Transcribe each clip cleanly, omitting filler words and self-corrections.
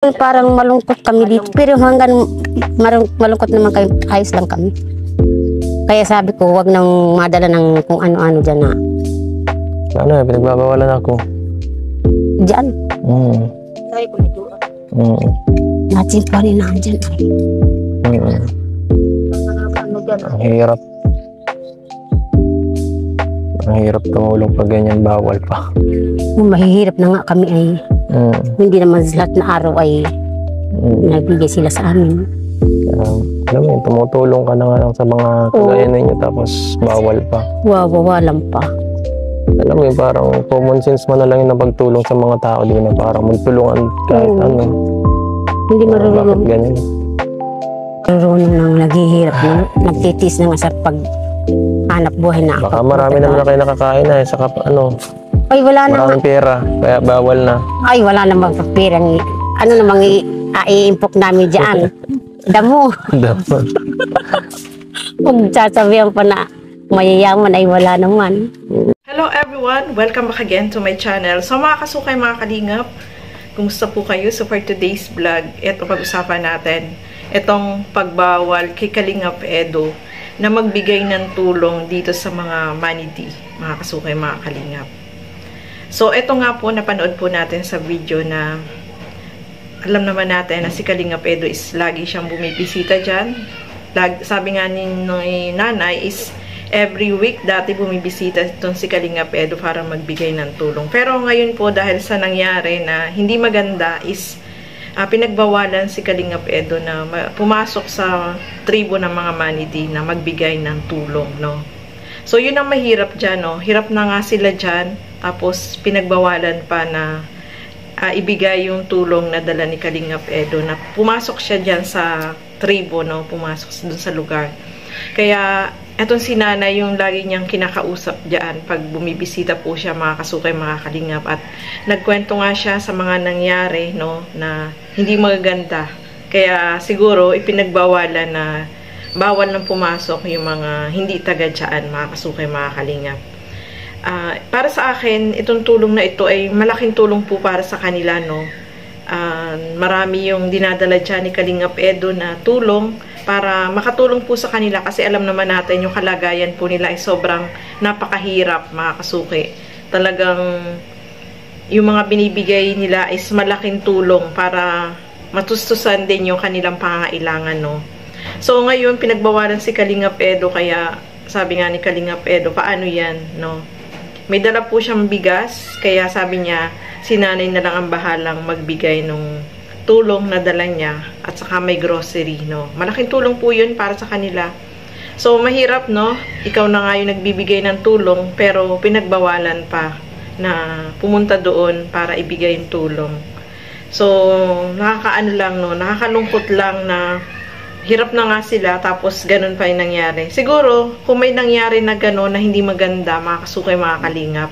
Parang malungkot kami dito, pero hanggang malungkot naman kayo, ayos lang kami. Kaya sabi ko, wag nang madala ng kung ano-ano dyan na. Ano, pinagbabawalan ako. Diyan. Sabi ko nito. Lahat yung pa rin nandyan. Ang hirap. Ang hirap tumulong pag ganyan, bawal pa. Mahihirap na nga kami ay. Hindi naman lahat na araw ay nagbigay sila sa amin. Alam mo yun, tumutulong ka na nga lang sa mga kagaya ninyo tapos bawal pa. Wawalan pa. Alam mo yun, parang common sense mo na lang yung napagtulong sa mga tao, di na parang magtulungan kahit ano. Hindi marunong. Bakit ganyan? Marunong nang naghihirap na, nagtitis na nga sa pag hanap buhay na ako. Baka marami naman na kayo nakakain na saka ano. Ay, wala na. Maraming pera, kaya bawal na. Ay, wala namang papirang, ano namang iimpok namin dyan. Damo. Damo. Kung sasabihan pa na mayayaman ay wala naman. Hello everyone! Welcome back again to my channel. So mga kasukay, mga kalingap, kumusta po kayo? So for today's vlog, ito pag-usapan natin itong pagbawal kay Kalingap Edo na magbigay ng tulong dito sa mga manidi, mga kasukay, mga kalingap. So, ito nga po, napanood po natin sa video na alam naman natin na si Kalingap Edo is lagi siyang bumibisita dyan. Sabi nga ni nanay is every week dati bumibisita itong si Kalingap Edo para magbigay ng tulong. Pero ngayon po dahil sa nangyari na hindi maganda is pinagbawalan si Kalingap Edo na pumasok sa tribo ng mga manidi na magbigay ng tulong, no? So, yun ang mahirap dyan, no? Hirap na nga sila dyan. Tapos, pinagbawalan pa na ibigay yung tulong na dala ni Kalingap Edo na pumasok siya dyan sa tribo, no? Pumasok dun sa lugar. Kaya, etong si nanay yung lagi niyang kinakausap dyan pag bumibisita po siya, mga kasukay, mga kalingap. At nagkwento nga siya sa mga nangyari, no? Na hindi magaganda. Kaya, siguro, ipinagbawalan na bawal nang pumasok yung mga hindi taga dyan, mga kasukay, mga kalingap. Para sa akin, itong tulong na ito ay malaking tulong po para sa kanila, no? Marami yung dinadala dyan ni Kalingap Edo na tulong para makatulong po sa kanila kasi alam naman natin yung kalagayan po nila ay sobrang napakahirap, mga kasuki. Talagang yung mga binibigay nila is malaking tulong para matustusan din yung kanilang pangangailangan, no? So, ngayon, pinagbawalan si Kalingap Edo, kaya sabi nga ni Kalingap Edo, paano yan, no? May dala po siyang bigas, kaya sabi niya, si nanay na lang ang bahalang magbigay ng tulong na dala niya, at saka may grocery, no? Malaking tulong po yun para sa kanila. So, mahirap, no? Ikaw na nga yung nagbibigay ng tulong, pero pinagbawalan pa na pumunta doon para ibigay yung tulong. So, nakakaano lang, no? Nakakalungkot lang na hirap na nga sila, tapos ganun pa yung nangyari. Siguro, kung may nangyari na gano'n na hindi maganda, mga kasukay, mga kalingap,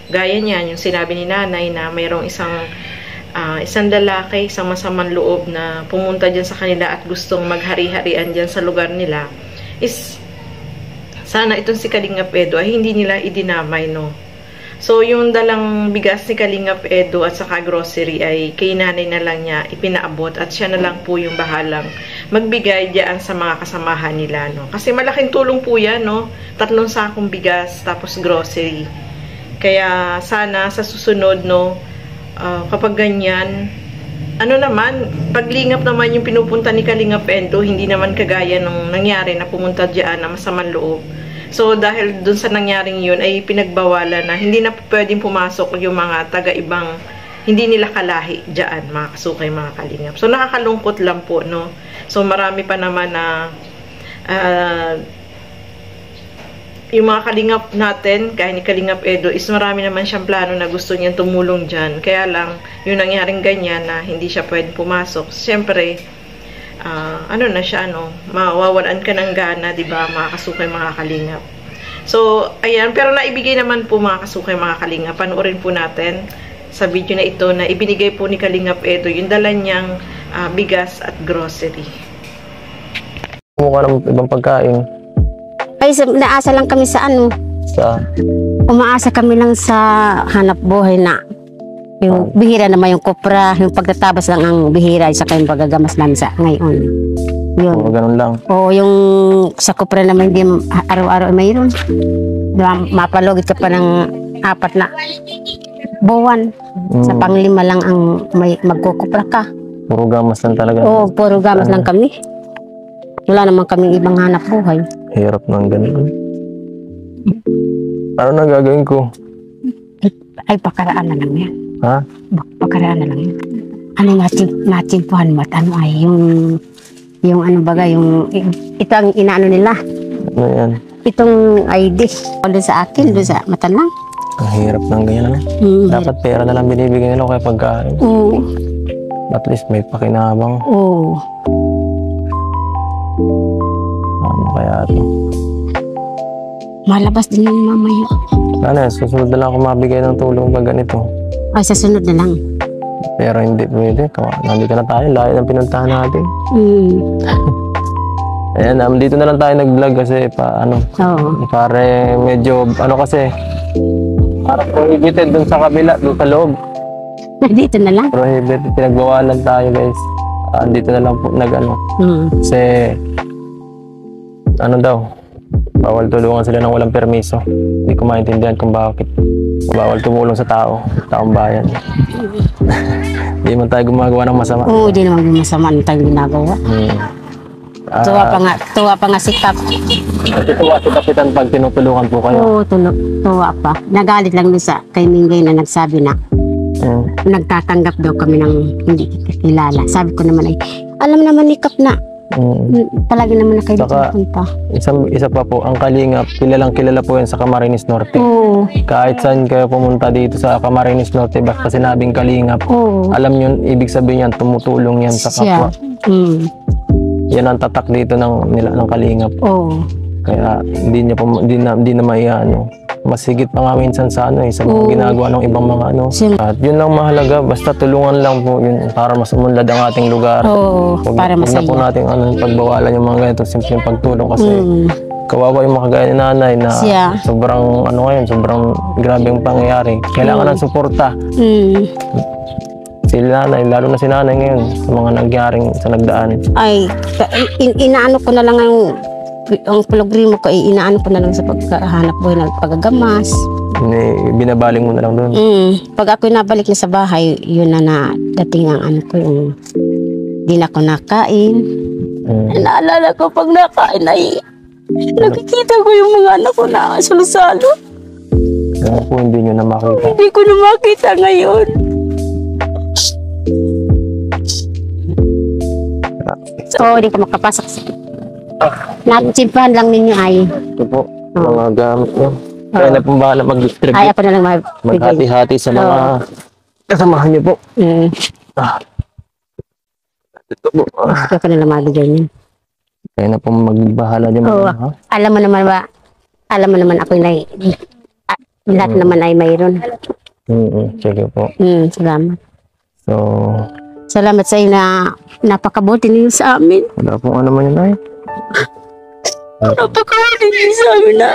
gaya niyan, yung sinabi ni nanay na mayroong isang lalaki, isang masamang loob na pumunta dyan sa kanila at gustong maghari-harian dyan sa lugar nila, is sana itong si Kalingap Edo ay hindi nila idinamay, no? So, yung dalang bigas ni Kalingap Edo at saka grocery ay kay nanay na lang niya ipinaabot at siya na lang po yung bahalang magbigay diyan sa mga kasamahan nila, no? Kasi malaking tulong po yan, no? 3 sakong bigas tapos grocery. Kaya sana sa susunod, no, kapag ganyan, ano naman, paglingap naman yung pinupunta ni Kalingap Edo, hindi naman kagaya nung nangyari na pumunta diyan na masamang loob. So, dahil dun sa nangyaring yun, ay pinagbawalan na hindi na pwedeng pumasok yung mga taga-ibang hindi nila kalahi dyan, mga kasukay, mga kalingap. So, nakakalungkot lang po, no? So, marami pa naman na yung mga kalingap natin, kaya ni Kalingap Edo, is marami naman siyang plano na gusto niyang tumulong dyan. Kaya lang, yung nangyaring ganyan na hindi siya pwedeng pumasok. Siyempre, ano na siya, no? Mawawalan ka ng gana, di ba, mga kasukay, mga kalingap. So, ayan. Pero naibigay naman po, mga kasukay, mga kalingap. Panoorin po natin sa video na ito na ibinigay po ni Kalingap Edo yung dala niyang bigas at grocery. Mukha ng ibang pagkain. Ay, naasa lang kami sa ano. Sa? Umaasa kami lang sa hanap buhay na Yung bihira naman yung kopra, yung pagtatabas lang ang bihira, sa yung pagagamas namin sa ngayon. Yun. O, ganun lang. O yung sa kopra naman hindi araw-araw ay mayroon. Diba, mapalugit ka pa ng 4 na buwan. Sa panglima lang ang may magkukupra ka. Puro gamas lang talaga. Oo, puro gamas lang kami. Wala naman kaming ibang hanap buhay. Hirap ng ganun. Ano na gagawin ko? Ay, pakaraan na lang yan. Ha? Pakaraan na lang yan. Ano natimpuhan mo at ano ay yung ano baga, ito ang inaano nila. Ano yan? Itong ID. Doon sa akin, doon sa mata lang. Ang hirap ng ganyan, ano? Dapat pera na lang binibigay nila o kaya pagkain. Oo. At least may pakinabang. Oo. Ano kaya ito? Malabas din yung mamaya. Ano, susunod na lang ako mabigay ng tulong pag ganito. Ay, sa sunod na lang. Pero hindi pwede. Nandito na tayo. Layo ng pinuntahan natin. Ayan, dito na lang tayo nag-vlog kasi Oo. pare medyo, kasi, parang prohibited dun sa kabila, dun sa loob. Dito na lang. Prohibited, pinagbawalan tayo guys. Dito na lang po Kasi, daw, bawal tulungan sila ng walang permiso. Hindi ko maintindihan kung bakit. Bawal tumulong sa taong bayan. Hindi man tayo gumagawa ng masama. Oo, di naman yung masama na tayong ginagawa. Tuwa pa nga si Kap. Tuwa si Kapitan pag tinutulungan po kayo. Oo, tuwa pa. Nagalit lang doon sa kay Minggay na nagsabi na nagtatanggap daw kami ng hindi kilala. Sabi ko naman ay, alam naman ni Kap na palagi naman na kayo Saka, punta. Isa pa po, ang Kalingap, kilalang kilala po yan sa Camarines Norte. Oo. Kahit saan kayo pumunta dito sa Camarines Norte, basta sinabing Kalingap, alam nyo, ibig sabihin yan, tumutulong yan sa kapwa. Yan ang tatak dito ng Kalingap. Oo. Kaya hindi na maiano. Mas higit pa nga minsan sa sa mga ginagawa ng ibang mga At yun lang mahalaga, basta tulungan lang po yun para mas umunlad ang ating lugar. Oo, para masaya. Huwag na po natin pagbawalan yung mga ganito, simpleng pagtulong kasi kawawa yung mga kagaya ni nanay na sobrang sobrang grabeng pangyayari. Kailangan ng suporta. Si nanay, lalo na si nanay ngayon sa mga nangyaring sa nagdaan. Ay, inaano ko na lang ang programa ko ay inaano ko na lang sa paghahanap buhay ng pagagamas. Binabaling mo na lang doon. Pag ako nabalik na sa bahay, yun na dating ang yung di na ako nakain. Naalala ko pag nakain ay nakikita ko yung mga anak ko na salo-salo. Kaya po hindi nyo na makita. Hindi ko na makita ngayon. So, hindi ko makapasok sa natsimpahan lang ninyo ay. Ito po, mga gamit nyo. Kaya na pong bahala mag-distribute. Ay, ako na lang maghati-hati sa mga kasamahan nyo po. Ito po. Ako na lang mabigay niyo. Kaya na pong magbahala nyo. Alam mo naman ako na lahat naman ay mayroon. Sige po. Salamat. So, salamat sa iyo na napakabuti niyo sa amin. Wala pong ano man yun ay. Napakabuti niyo sa amin na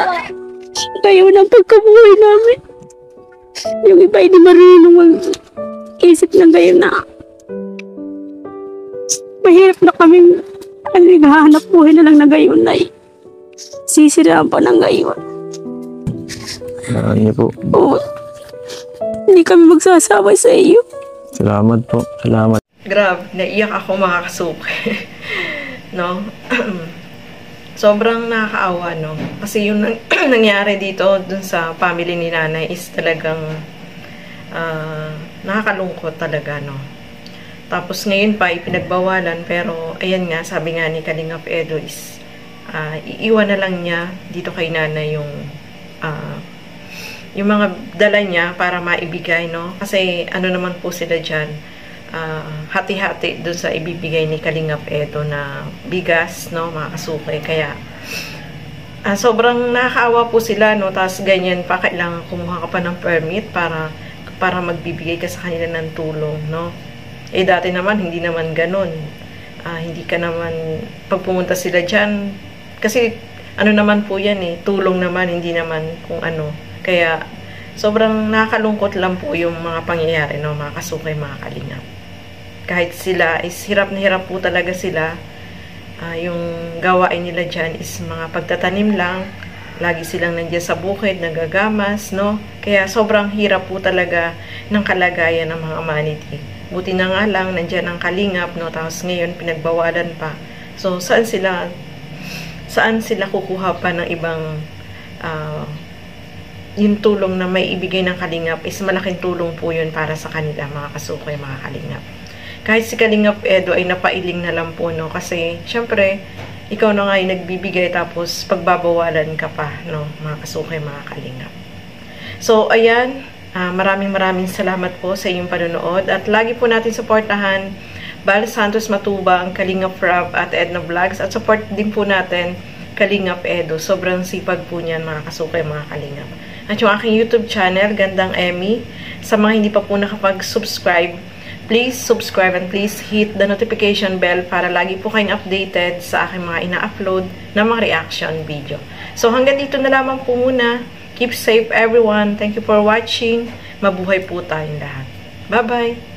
kayo ng pagkabuhay namin. Yung iba hindi marunong mag-isip ng kayo na mahirap na kaming naghahanap buhay na lang na gayon na sisiraan pa ng gayon. Ano po. Oo. Hindi kami magsasawa sa iyo. Salamat po. Salamat. Grabe, naiyak ako mga kasuki. No? Sobrang nakakaawa, no? Kasi yung nangyari dito dun sa family ni nanay is talagang nakakalungkot talaga, no? Tapos ngayon pa ipinagbawalan, pero ayan nga, sabi nga ni Kalingap Edo is iiwan na lang niya dito kay nanay yung mga dala niya para maibigay, no? Kasi ano naman po sila dyan, hati-hati dun sa ibibigay ni Kalingap Edo na bigas, no, mga kasukay. Kaya sobrang nakakaawa po sila, no? Tapos ganyan pa, kailangan kumuha ka pa ng permit para magbibigay ka sa kanila ng tulong, no? Dati naman hindi naman ganun. Hindi ka naman pag pumunta sila dyan, kasi ano naman po yan tulong naman, hindi naman kung ano. Kaya sobrang nakakalungkot lang po yung mga pangyayari, no, mga kasukay, mga kalingap. Kahit sila is hirap na hirap po talaga sila, yung gawain nila dyan is mga pagtatanim lang, lagi silang nandiyan sa bukid, nagagamas, no? Kaya sobrang hirap po talaga ng kalagayan ng mga manatee. Buti na nga lang, nandiyan ang kalingap, no? Tapos ngayon, pinagbawalan pa. So, saan sila kukuha pa ng ibang yung tulong na may ibigay ng kalingap is malaking tulong po yun para sa kanila, mga kasukay, mga kalingap. Kahit si Kalingap Edo ay napailing na lang po, no? Kasi, syempre, ikaw na nga yung nagbibigay tapos pagbabawalan ka pa, no, mga kasukay, mga kalingap. So, ayan, maraming salamat po sa inyong panonood at lagi po natin supportahan Bal Santos Matubang, Kalingap Rob at Edna Vlogs at support din po natin Kalingap Edo. Sobrang sipag po niyan, mga kasukay, mga kalingap. At yung aking YouTube channel, Gandang Emmy, sa mga hindi pa po nakapag-subscribe, please subscribe and please hit the notification bell para lagi po kayong updated sa aking mga ina-upload na mga reaction video. So hanggang dito na lamang po muna. Keep safe everyone. Thank you for watching. Mabuhay po tayong lahat. Bye-bye!